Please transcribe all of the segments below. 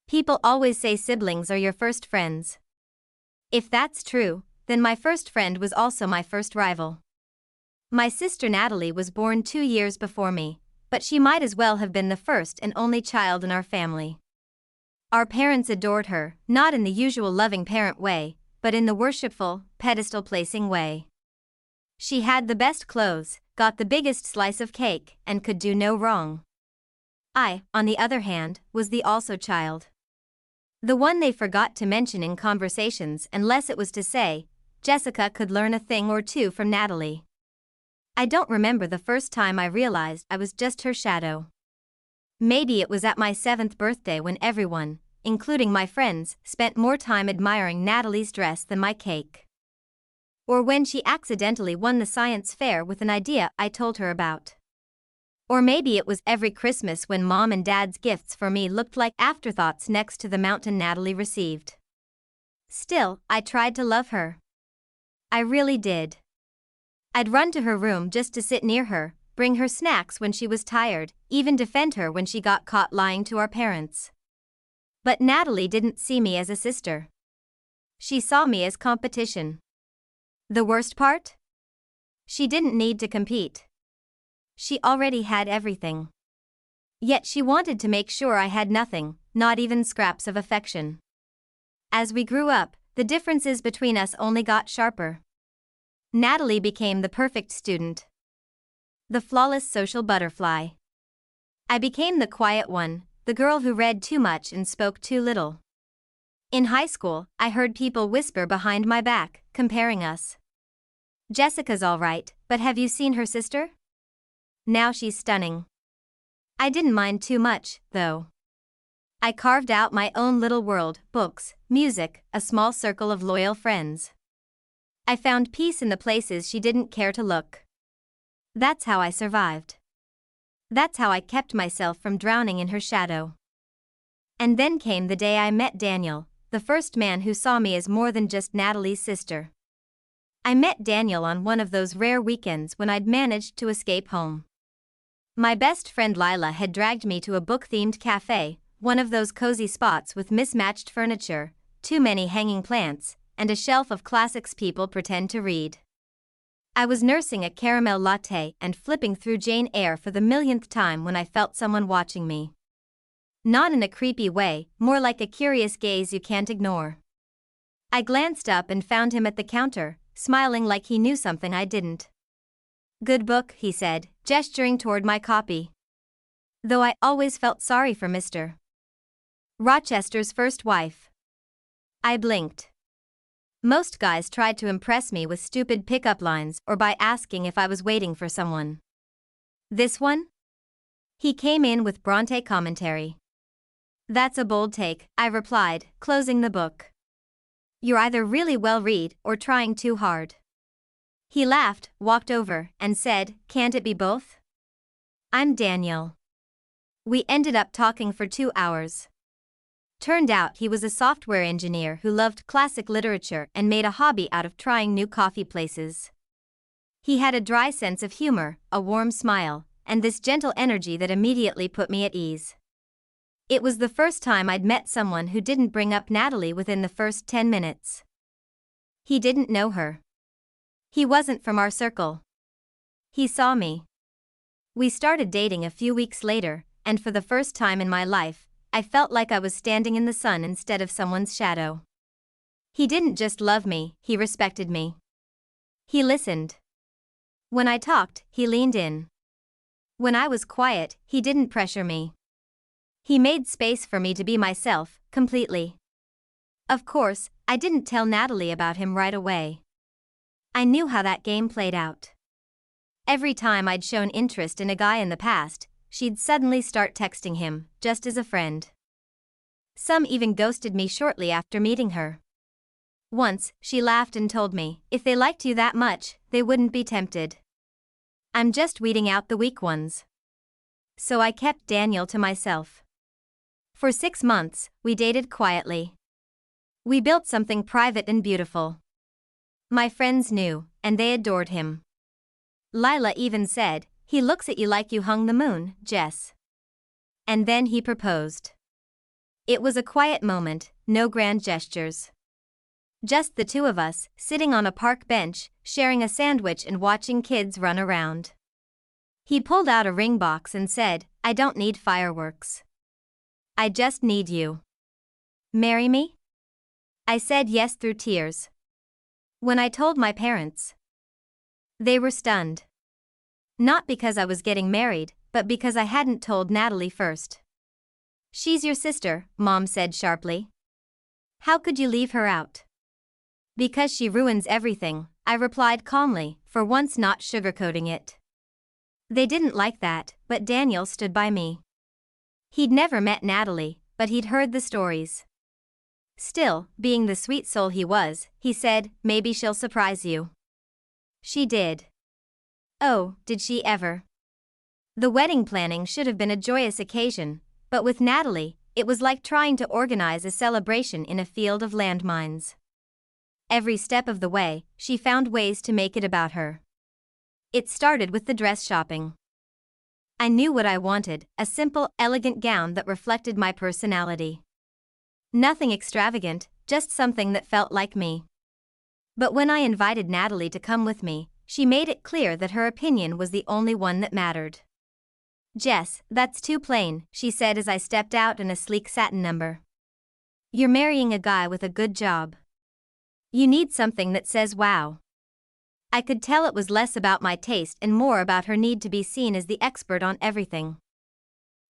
People always say siblings are your first friends. If that's true, then my first friend was also my first rival. My sister Natalie was born 2 years before me, but she might as well have been the first and only child in our family. Our parents adored her, not in the usual loving parent way, but in the worshipful, pedestal-placing way. She had the best clothes, got the biggest slice of cake, and could do no wrong. I, on the other hand, was the also child. The one they forgot to mention in conversations unless it was to say, Jessica could learn a thing or two from Natalie. I don't remember the first time I realized I was just her shadow. Maybe it was at my 7th birthday when everyone, including my friends, spent more time admiring Natalie's dress than my cake. Or when she accidentally won the science fair with an idea I told her about. Or maybe it was every Christmas when Mom and Dad's gifts for me looked like afterthoughts next to the mountain Natalie received. Still, I tried to love her. I really did. I'd run to her room just to sit near her, bring her snacks when she was tired, even defend her when she got caught lying to our parents. But Natalie didn't see me as a sister. She saw me as competition. The worst part? She didn't need to compete. She already had everything. Yet she wanted to make sure I had nothing, not even scraps of affection. As we grew up, the differences between us only got sharper. Natalie became the perfect student. The flawless social butterfly. I became the quiet one, the girl who read too much and spoke too little. In high school, I heard people whisper behind my back, comparing us. Jessica's all right, but have you seen her sister? Now she's stunning. I didn't mind too much, though. I carved out my own little world, books, music, a small circle of loyal friends. I found peace in the places she didn't care to look. That's how I survived. That's how I kept myself from drowning in her shadow. And then came the day I met Daniel, the first man who saw me as more than just Natalie's sister. I met Daniel on one of those rare weekends when I'd managed to escape home. My best friend Lila had dragged me to a book-themed cafe, one of those cozy spots with mismatched furniture, too many hanging plants, and a shelf of classics people pretend to read. I was nursing a caramel latte and flipping through Jane Eyre for the millionth time when I felt someone watching me. Not in a creepy way, more like a curious gaze you can't ignore. I glanced up and found him at the counter, smiling like he knew something I didn't. "Good book," he said, gesturing toward my copy. Though I always felt sorry for Mr. Rochester's first wife. I blinked. Most guys tried to impress me with stupid pickup lines or by asking if I was waiting for someone. This one? He came in with Bronte commentary. "That's a bold take," I replied, closing the book. "You're either really well read or trying too hard." He laughed, walked over, and said, "Can't it be both?" I'm Daniel. We ended up talking for 2 hours. Turned out he was a software engineer who loved classic literature and made a hobby out of trying new coffee places. He had a dry sense of humor, a warm smile, and this gentle energy that immediately put me at ease. It was the first time I'd met someone who didn't bring up Natalie within the first 10 minutes. He didn't know her. He wasn't from our circle. He saw me. We started dating a few weeks later, and for the first time in my life, I felt like I was standing in the sun instead of someone's shadow. He didn't just love me, he respected me. He listened. When I talked, he leaned in. When I was quiet, he didn't pressure me. He made space for me to be myself, completely. Of course, I didn't tell Natalie about him right away. I knew how that game played out. Every time I'd shown interest in a guy in the past, she'd suddenly start texting him, just as a friend. Some even ghosted me shortly after meeting her. Once, she laughed and told me, if they liked you that much, they wouldn't be tempted. I'm just weeding out the weak ones. So I kept Daniel to myself. For 6 months, we dated quietly. We built something private and beautiful. My friends knew, and they adored him. Lila even said, "He looks at you like you hung the moon, Jess." And then he proposed. It was a quiet moment, no grand gestures. Just the two of us, sitting on a park bench, sharing a sandwich and watching kids run around. He pulled out a ring box and said, "I don't need fireworks. I just need you. Marry me?" I said yes through tears. When I told my parents, they were stunned. Not because I was getting married, but because I hadn't told Natalie first. "She's your sister," Mom said sharply. "How could you leave her out?" "Because she ruins everything," I replied calmly, for once not sugarcoating it. They didn't like that, but Daniel stood by me. He'd never met Natalie, but he'd heard the stories. Still, being the sweet soul he was, he said, "Maybe she'll surprise you." She did. Oh, did she ever? The wedding planning should have been a joyous occasion, but with Natalie, it was like trying to organize a celebration in a field of landmines. Every step of the way, she found ways to make it about her. It started with the dress shopping. I knew what I wanted, a simple, elegant gown that reflected my personality. Nothing extravagant, just something that felt like me. But when I invited Natalie to come with me, she made it clear that her opinion was the only one that mattered. "Jess, that's too plain," she said as I stepped out in a sleek satin number. "You're marrying a guy with a good job. You need something that says wow." I could tell it was less about my taste and more about her need to be seen as the expert on everything.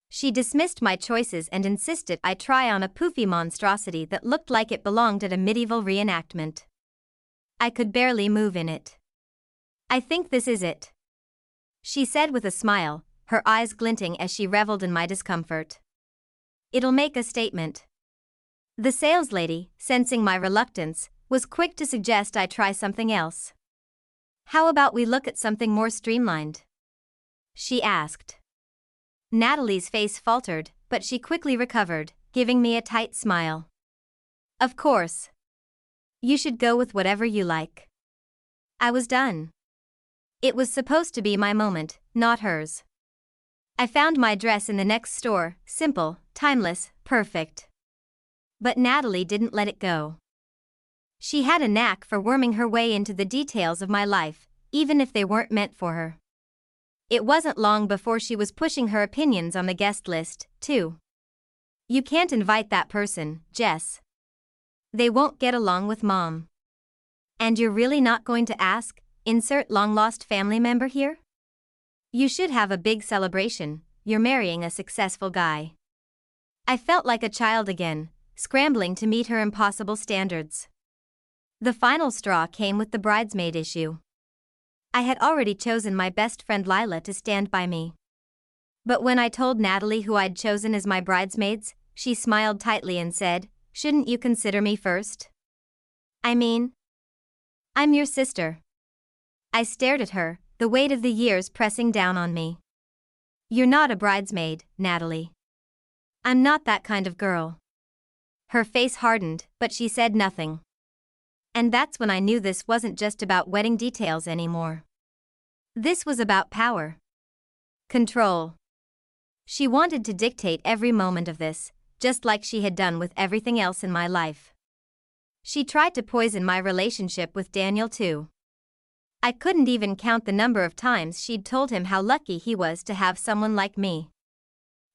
She dismissed my choices and insisted I try on a poofy monstrosity that looked like it belonged at a medieval reenactment. I could barely move in it. "I think this is it," she said with a smile, her eyes glinting as she reveled in my discomfort. "It'll make a statement." The saleslady, sensing my reluctance, was quick to suggest I try something else. "How about we look at something more streamlined?" she asked. Natalie's face faltered, but she quickly recovered, giving me a tight smile. "Of course. You should go with whatever you like." I was done. It was supposed to be my moment, not hers. I found my dress in the next store, simple, timeless, perfect. But Natalie didn't let it go. She had a knack for worming her way into the details of my life, even if they weren't meant for her. It wasn't long before she was pushing her opinions on the guest list, too. "You can't invite that person, Jess. They won't get along with Mom. And you're really not going to ask, insert long-lost family member here? You should have a big celebration, you're marrying a successful guy." I felt like a child again, scrambling to meet her impossible standards. The final straw came with the bridesmaid issue. I had already chosen my best friend Lila to stand by me. But when I told Natalie who I'd chosen as my bridesmaids, she smiled tightly and said, "Shouldn't you consider me first? I mean, I'm your sister." I stared at her, the weight of the years pressing down on me. "You're not a bridesmaid, Natalie. I'm not that kind of girl." Her face hardened, but she said nothing. And that's when I knew this wasn't just about wedding details anymore. This was about power. Control. She wanted to dictate every moment of this, just like she had done with everything else in my life. She tried to poison my relationship with Daniel too. I couldn't even count the number of times she'd told him how lucky he was to have someone like me.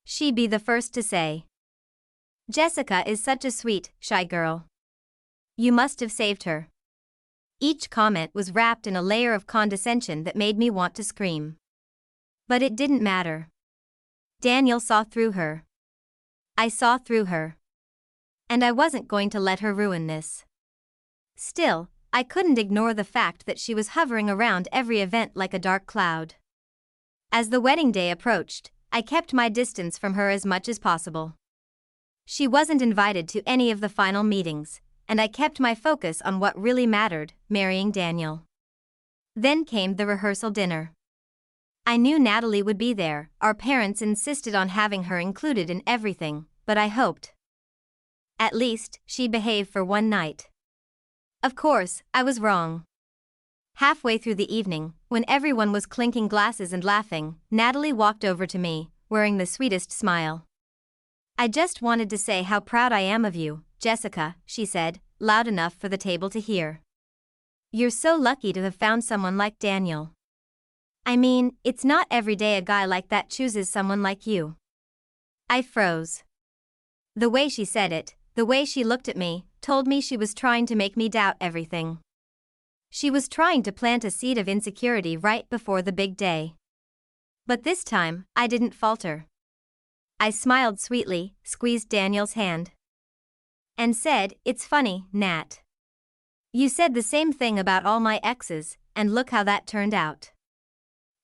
She'd be the first to say, "Jessica is such a sweet, shy girl. You must have saved her." Each comment was wrapped in a layer of condescension that made me want to scream. But it didn't matter. Daniel saw through her. I saw through her. And I wasn't going to let her ruin this. Still, I couldn't ignore the fact that she was hovering around every event like a dark cloud. As the wedding day approached, I kept my distance from her as much as possible. She wasn't invited to any of the final meetings, and I kept my focus on what really mattered, marrying Daniel. Then came the rehearsal dinner. I knew Natalie would be there, our parents insisted on having her included in everything, but I hoped, at least, she'd behave for one night. Of course, I was wrong. Halfway through the evening, when everyone was clinking glasses and laughing, Natalie walked over to me, wearing the sweetest smile. I just wanted to say how proud I am of you, Jessica, she said, loud enough for the table to hear. You're so lucky to have found someone like Daniel. I mean, it's not every day a guy like that chooses someone like you. I froze. The way she said it, the way she looked at me, told me she was trying to make me doubt everything. She was trying to plant a seed of insecurity right before the big day. But this time, I didn't falter. I smiled sweetly, squeezed Daniel's hand, and said, "It's funny, Nat. You said the same thing about all my exes, and look how that turned out."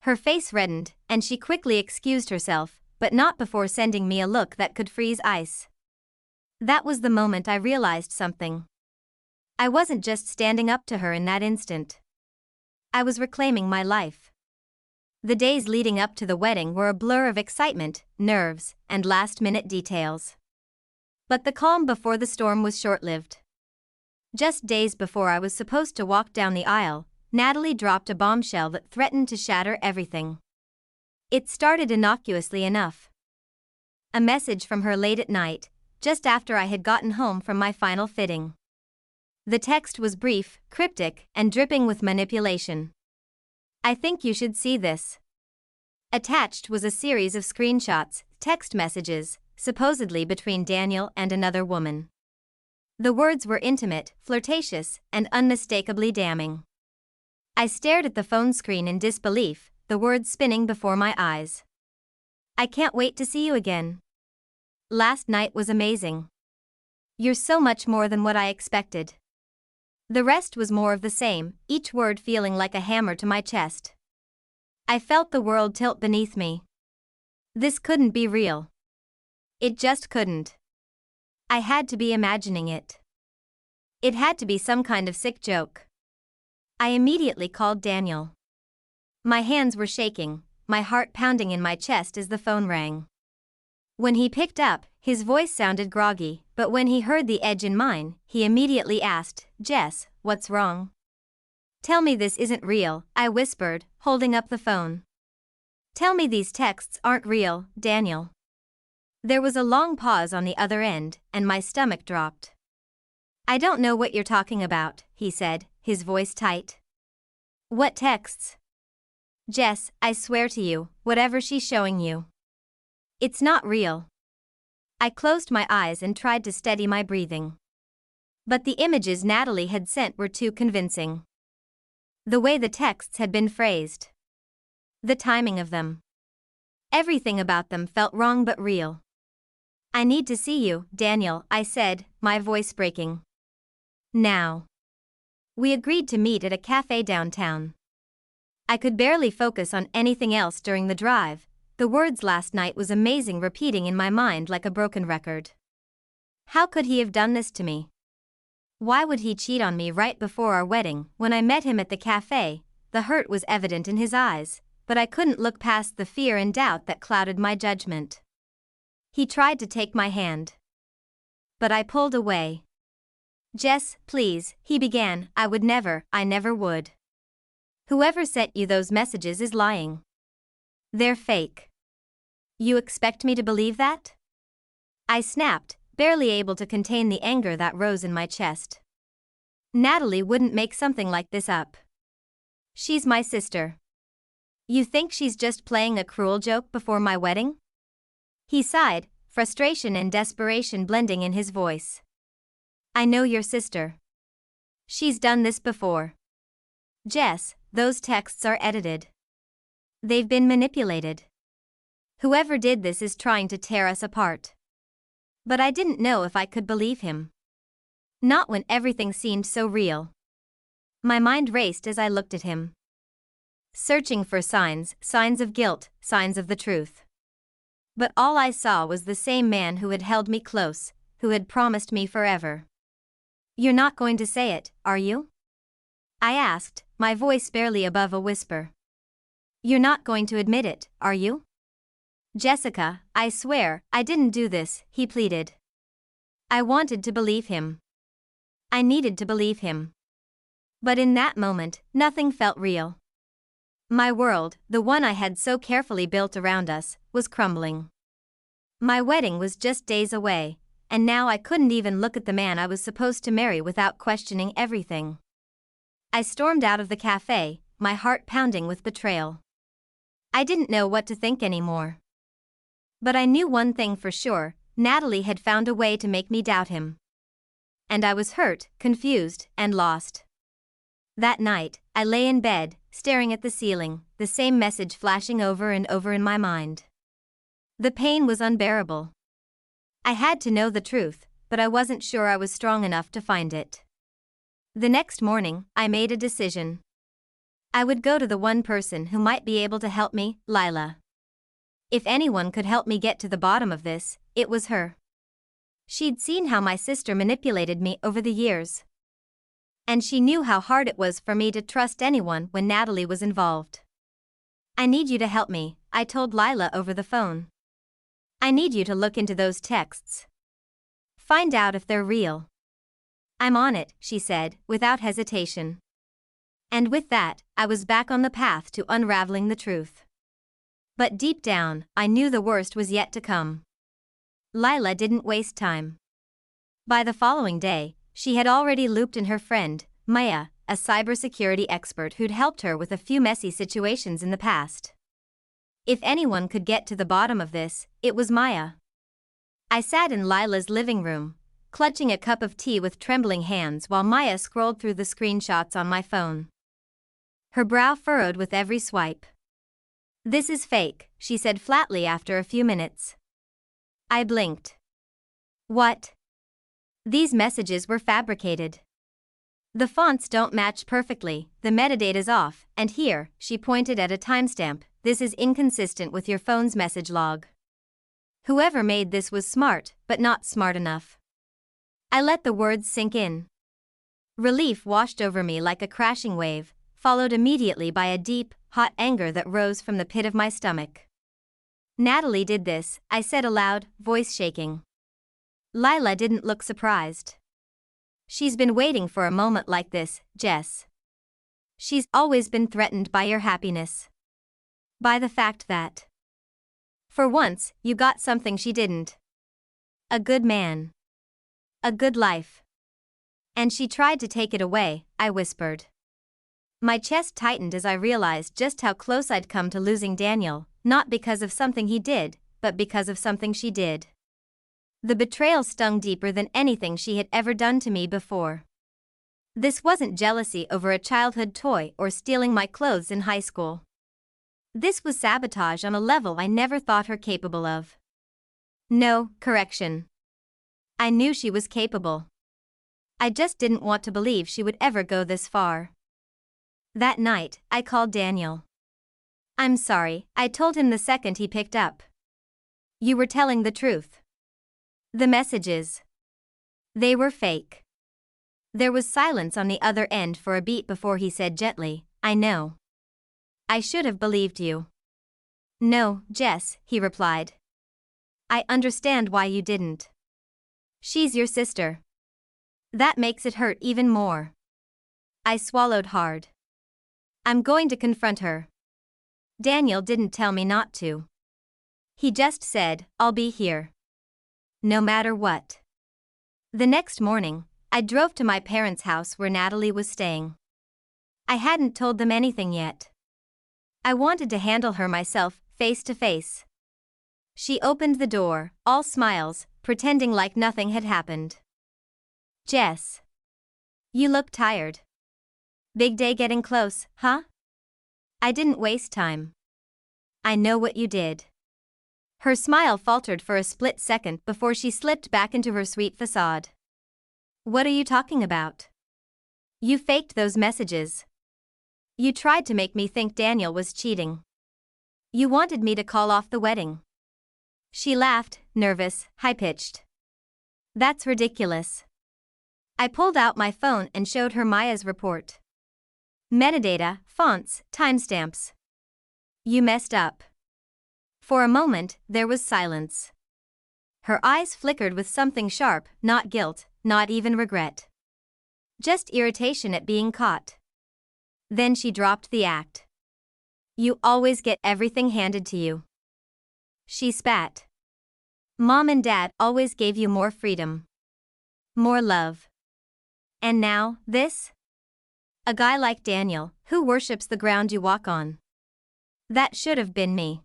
Her face reddened, and she quickly excused herself, but not before sending me a look that could freeze ice. That was the moment I realized something. I wasn't just standing up to her in that instant. I was reclaiming my life. The days leading up to the wedding were a blur of excitement, nerves, and last-minute details. But the calm before the storm was short-lived. Just days before I was supposed to walk down the aisle, Natalie dropped a bombshell that threatened to shatter everything. It started innocuously enough. A message from her late at night, just after I had gotten home from my final fitting. The text was brief, cryptic, and dripping with manipulation. "I think you should see this." Attached was a series of screenshots, text messages, supposedly between Daniel and another woman. The words were intimate, flirtatious, and unmistakably damning. I stared at the phone screen in disbelief, the words spinning before my eyes. "I can't wait to see you again. Last night was amazing. You're so much more than what I expected." The rest was more of the same, each word feeling like a hammer to my chest. I felt the world tilt beneath me. This couldn't be real. It just couldn't. I had to be imagining it. It had to be some kind of sick joke. I immediately called Daniel. My hands were shaking, my heart pounding in my chest as the phone rang. When he picked up, his voice sounded groggy, but when he heard the edge in mine, he immediately asked, "Jess, what's wrong?" "Tell me this isn't real," I whispered, holding up the phone. "Tell me these texts aren't real, Daniel." There was a long pause on the other end, and my stomach dropped. "I don't know what you're talking about," he said, his voice tight. "What texts?" "Jess, I swear to you, whatever she's showing you, it's not real." I closed my eyes and tried to steady my breathing. But the images Natalie had sent were too convincing. The way the texts had been phrased. The timing of them. Everything about them felt wrong but real. "I need to see you, Daniel," I said, my voice breaking. "Now." We agreed to meet at a cafe downtown. I could barely focus on anything else during the drive. The words "last night was amazing" repeating in my mind like a broken record. How could he have done this to me? Why would he cheat on me right before our wedding? When I met him at the cafe, the hurt was evident in his eyes, but I couldn't look past the fear and doubt that clouded my judgment. He tried to take my hand, but I pulled away. "Jess, please," he began. I never would. "Whoever sent you those messages is lying. They're fake." "You expect me to believe that?" I snapped, barely able to contain the anger that rose in my chest. Natalie wouldn't make something like this up. She's my sister. You think she's just playing a cruel joke before my wedding? He sighed, frustration and desperation blending in his voice. "I know your sister. She's done this before. Jess, those texts are edited. They've been manipulated. Whoever did this is trying to tear us apart." But I didn't know if I could believe him. Not when everything seemed so real. My mind raced as I looked at him, searching for signs of guilt, signs of the truth. But all I saw was the same man who had held me close, who had promised me forever. "You're not going to say it, are you?" I asked, my voice barely above a whisper. "You're not going to admit it, are you?" "Jessica, I swear, I didn't do this," he pleaded. I wanted to believe him. I needed to believe him. But in that moment, nothing felt real. My world, the one I had so carefully built around us, was crumbling. My wedding was just days away, and now I couldn't even look at the man I was supposed to marry without questioning everything. I stormed out of the cafe, my heart pounding with betrayal. I didn't know what to think anymore. But I knew one thing for sure: Natalie had found a way to make me doubt him. And I was hurt, confused, and lost. That night, I lay in bed, staring at the ceiling, the same message flashing over and over in my mind. The pain was unbearable. I had to know the truth, but I wasn't sure I was strong enough to find it. The next morning, I made a decision. I would go to the one person who might be able to help me, Lila. If anyone could help me get to the bottom of this, it was her. She'd seen how my sister manipulated me over the years. And she knew how hard it was for me to trust anyone when Natalie was involved. "I need you to help me," I told Lila over the phone. "I need you to look into those texts. Find out if they're real." "I'm on it," she said, without hesitation. And with that, I was back on the path to unraveling the truth. But deep down, I knew the worst was yet to come. Lila didn't waste time. By the following day, she had already looped in her friend, Maya, a cybersecurity expert who'd helped her with a few messy situations in the past. If anyone could get to the bottom of this, it was Maya. I sat in Lila's living room, clutching a cup of tea with trembling hands while Maya scrolled through the screenshots on my phone. Her brow furrowed with every swipe. "This is fake," she said flatly after a few minutes. I blinked. What? These messages were fabricated. The fonts don't match perfectly, the metadata's off, and here, she pointed at a timestamp, "This is inconsistent with your phone's message log." Whoever made this was smart, but not smart enough. I let the words sink in. Relief washed over me like a crashing wave, followed immediately by a deep, hot anger that rose from the pit of my stomach. "Natalie did this," I said aloud, voice shaking. Lila didn't look surprised. "She's been waiting for a moment like this, Jess. She's always been threatened by your happiness. By the fact that, for once, you got something she didn't. A good man. A good life. And she tried to take it away," I whispered. My chest tightened as I realized just how close I'd come to losing Daniel, not because of something he did, but because of something she did. The betrayal stung deeper than anything she had ever done to me before. This wasn't jealousy over a childhood toy or stealing my clothes in high school. This was sabotage on a level I never thought her capable of. No, correction. I knew she was capable. I just didn't want to believe she would ever go this far. That night, I called Daniel. "I'm sorry," I told him the second he picked up. "You were telling the truth. The messages. They were fake." There was silence on the other end for a beat before he said gently, "I know. I should have believed you." "No, Jess," he replied. "I understand why you didn't. She's your sister. That makes it hurt even more." I swallowed hard. "I'm going to confront her." Daniel didn't tell me not to. He just said, "I'll be here. No matter what." The next morning, I drove to my parents' house where Natalie was staying. I hadn't told them anything yet. I wanted to handle her myself, face to face. She opened the door, all smiles, pretending like nothing had happened. "Jess. You look tired. Big day getting close, huh?" I didn't waste time. "I know what you did." Her smile faltered for a split second before she slipped back into her sweet facade. "What are you talking about? You faked those messages. You tried to make me think Daniel was cheating. You wanted me to call off the wedding." She laughed, nervous, high-pitched. "That's ridiculous." I pulled out my phone and showed her Maya's report. Metadata, fonts, timestamps. "You messed up." For a moment, there was silence. Her eyes flickered with something sharp, not guilt, not even regret. Just irritation at being caught. Then she dropped the act. "You always get everything handed to you." She spat. Mom and Dad always gave you more freedom. More love. And now, this? A guy like Daniel, who worships the ground you walk on. That should have been me.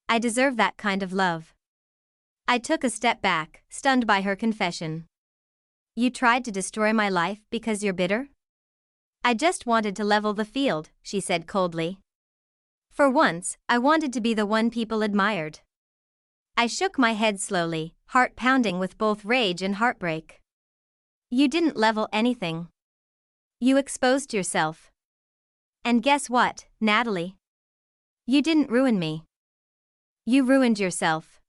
I deserve that kind of love. I took a step back, stunned by her confession. You tried to destroy my life because you're bitter? I just wanted to level the field, she said coldly. For once, I wanted to be the one people admired. I shook my head slowly, heart pounding with both rage and heartbreak. You didn't level anything. You exposed yourself. And guess what, Natalie? You didn't ruin me. You ruined yourself.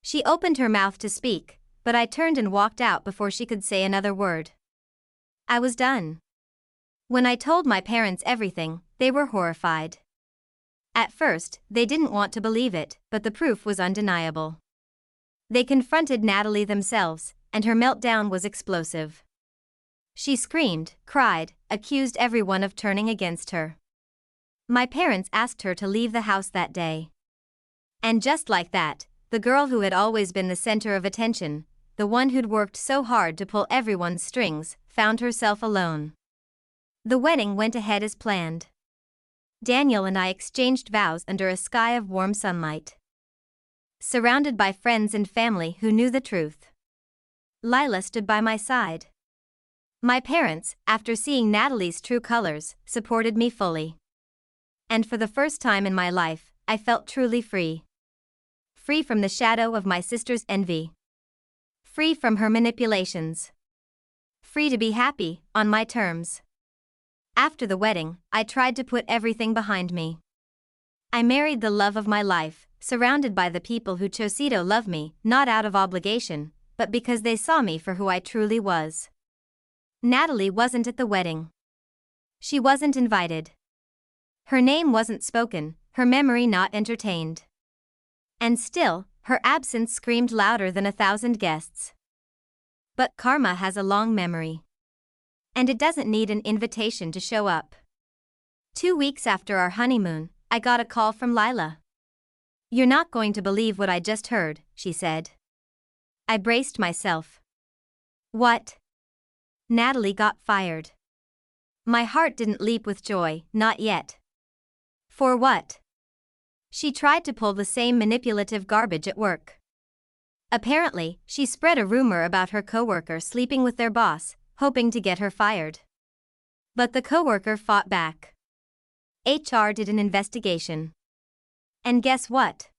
She opened her mouth to speak, but I turned and walked out before she could say another word. I was done. When I told my parents everything, they were horrified. At first, they didn't want to believe it, but the proof was undeniable. They confronted Natalie themselves, and her meltdown was explosive. She screamed, cried, accused everyone of turning against her. My parents asked her to leave the house that day. And just like that, the girl who had always been the center of attention, the one who'd worked so hard to pull everyone's strings, found herself alone. The wedding went ahead as planned. Daniel and I exchanged vows under a sky of warm sunlight. Surrounded by friends and family who knew the truth. Lila stood by my side. My parents, after seeing Natalie's true colors, supported me fully. And for the first time in my life, I felt truly free. Free from the shadow of my sister's envy. Free from her manipulations. Free to be happy, on my terms. After the wedding, I tried to put everything behind me. I married the love of my life, surrounded by the people who chose to love me, not out of obligation, but because they saw me for who I truly was. Natalie wasn't at the wedding. She wasn't invited. Her name wasn't spoken, her memory not entertained. And still, her absence screamed louder than 1,000 guests. But karma has a long memory. And it doesn't need an invitation to show up. 2 weeks after our honeymoon, I got a call from Lila. You're not going to believe what I just heard, she said. I braced myself. What? Natalie got fired. My heart didn't leap with joy, not yet. For what? She tried to pull the same manipulative garbage at work. Apparently, she spread a rumor about her coworker sleeping with their boss, hoping to get her fired. But the coworker fought back. HR did an investigation. And guess what?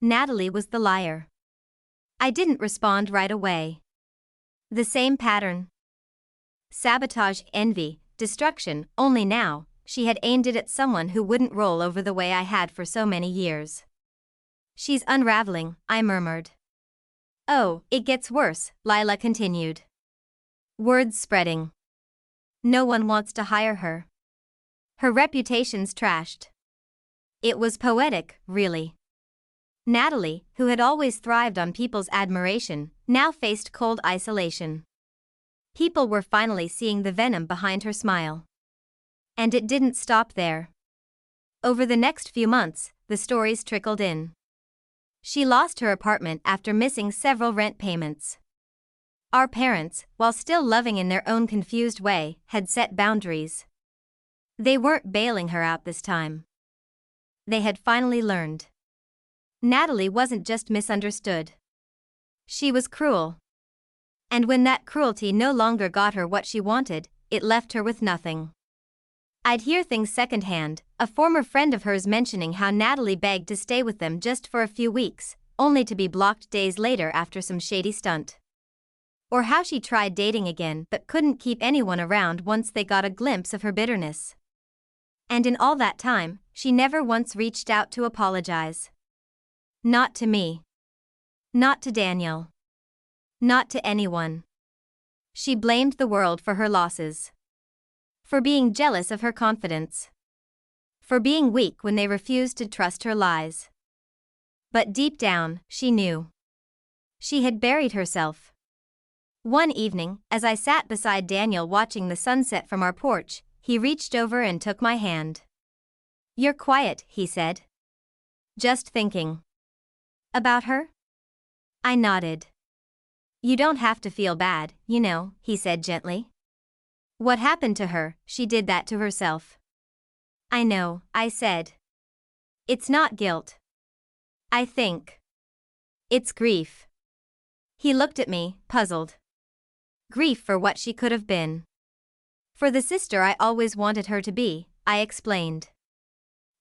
Natalie was the liar. I didn't respond right away. The same pattern. Sabotage, envy, destruction, only now, she had aimed it at someone who wouldn't roll over the way I had for so many years. She's unraveling, I murmured. Oh, it gets worse, Lila continued. Words spreading. No one wants to hire her. Her reputation's trashed. It was poetic, really. Natalie, who had always thrived on people's admiration, now faced cold isolation. People were finally seeing the venom behind her smile. And it didn't stop there. Over the next few months, the stories trickled in. She lost her apartment after missing several rent payments. Our parents, while still loving in their own confused way, had set boundaries. They weren't bailing her out this time. They had finally learned. Natalie wasn't just misunderstood. She was cruel. And when that cruelty no longer got her what she wanted, it left her with nothing. I'd hear things secondhand, a former friend of hers mentioning how Natalie begged to stay with them just for a few weeks, only to be blocked days later after some shady stunt. Or how she tried dating again but couldn't keep anyone around once they got a glimpse of her bitterness. And in all that time, she never once reached out to apologize. Not to me. Not to Daniel. Not to anyone. She blamed the world for her losses. For being jealous of her confidence. For being weak when they refused to trust her lies. But deep down, she knew. She had buried herself. One evening, as I sat beside Daniel watching the sunset from our porch, he reached over and took my hand. You're quiet, he said. Just thinking. About her? I nodded. You don't have to feel bad, you know, he said gently. What happened to her? She did that to herself. I know, I said. It's not guilt. I think. It's grief. He looked at me, puzzled. Grief for what she could have been. For the sister I always wanted her to be, I explained.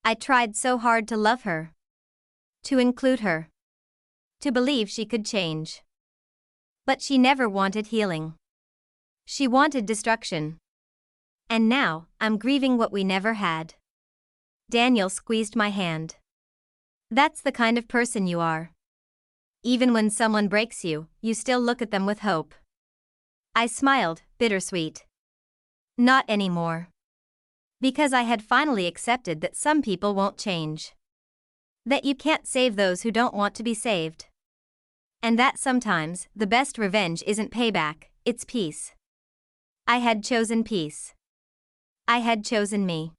I tried so hard to love her. To include her. To believe she could change. But she never wanted healing. She wanted destruction. And now, I'm grieving what we never had. Daniel squeezed my hand. That's the kind of person you are. Even when someone breaks you, you still look at them with hope. I smiled, bittersweet. Not anymore. Because I had finally accepted that some people won't change. That you can't save those who don't want to be saved. And that sometimes, the best revenge isn't payback, it's peace. I had chosen peace. I had chosen me.